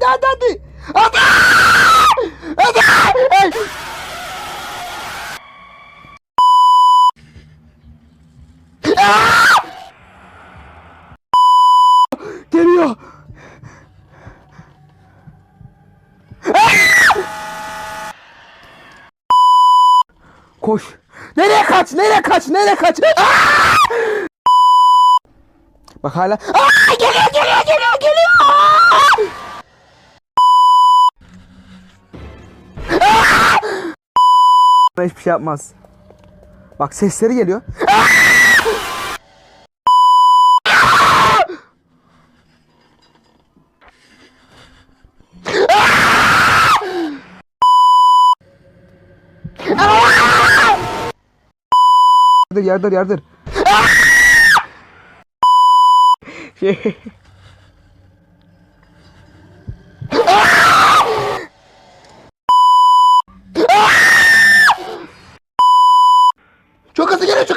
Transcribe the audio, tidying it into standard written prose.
hadi. Hadi. Hadi. Geliyor. Koş. Nereye kaç? Nereye kaç? Nereye kaç? Bak hala. Geliyor. Hiçbir şey yapmaz. Bak sesleri geliyor. Yardır. Çok hızlı geliyor.